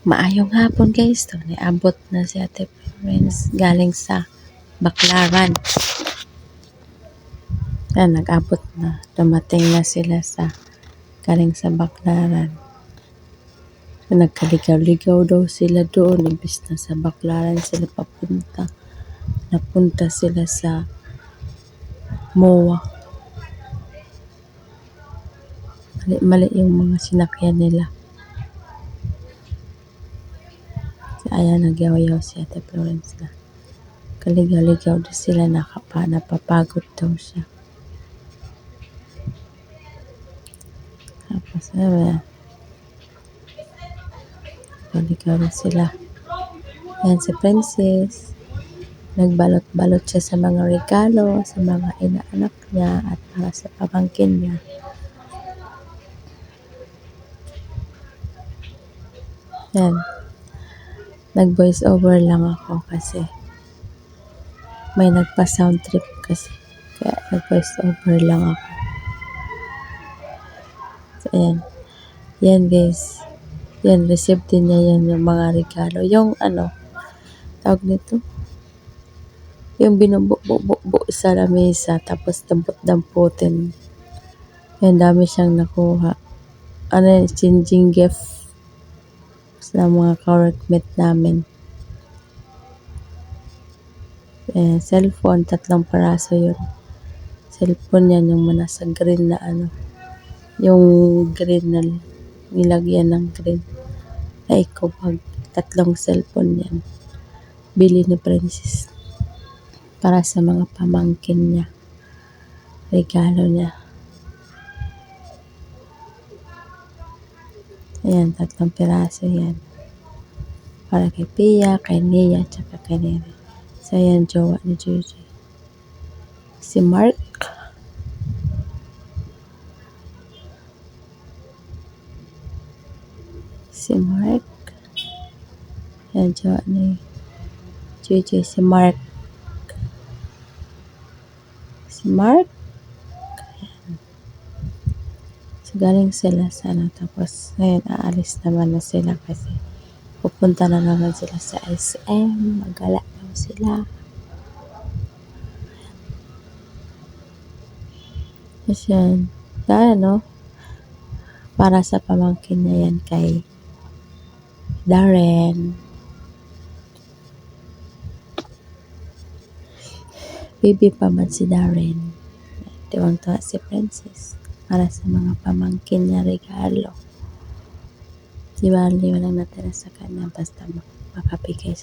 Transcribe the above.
Maayong hapon guys, to niabot na si Ate Florence galing sa Baclaran. Nag-abot na, dumating na sila sa galing sa Baclaran. Nagkaligaw-ligaw daw sila doon, imbis na sa Baclaran sila papunta. Napunta sila sa MOA. Mali yung mga sinakyan nila. Ayan, nagyaw-yaw si Ate Florence na. Kaligaw-ligaw daw sila, napapagod daw siya. Tapos, kaligaw na sila. Ayan si Princess. Nagbalot-balot siya sa mga regalo, sa mga inaanak niya at para sa pamangkin niya. Yan. Nag-voice over lang ako kasi may nagpa-sound trip kasi. Kaya nag-voice over lang ako. So, ayan. Yan guys. Yan, receive din niya yan yung mga regalo. Yung tawag nito? Yung binubo sa lamesa tapos dampot-damputin. Yan, dami siyang nakuha. Changing gift sa mga ka-workmate namin. Cellphone, 3 paraso yun. Cellphone yan, yung nasa green na yung green na nilagyan ng green. Ay, kubag. 3 cellphone yan. Bili ni Princess. Para sa mga pamangkin niya. Regalo niya. Ayan, 3 piraso yan. Para kay Pia, kay Nia, tsaka kay Nere. So, ayan, jowa ni Gigi. Si Mark. Si Mark. Ayan, jowa ni Gigi. Si Mark. Si Mark. Ayan. So, galing sila sa tapos, ayan, aalis naman na sila kasi pupunta na naman sila sa SM. Magala daw sila. Kasi yan. Para sa pamangkin niya yan kay Darren. Baby pa man si Darren. Tiwang-tuwa si Princess. Para sa mga pamangkin niya regalo. Di ba, hindi mo lang natira sa kanya basta makapigay sa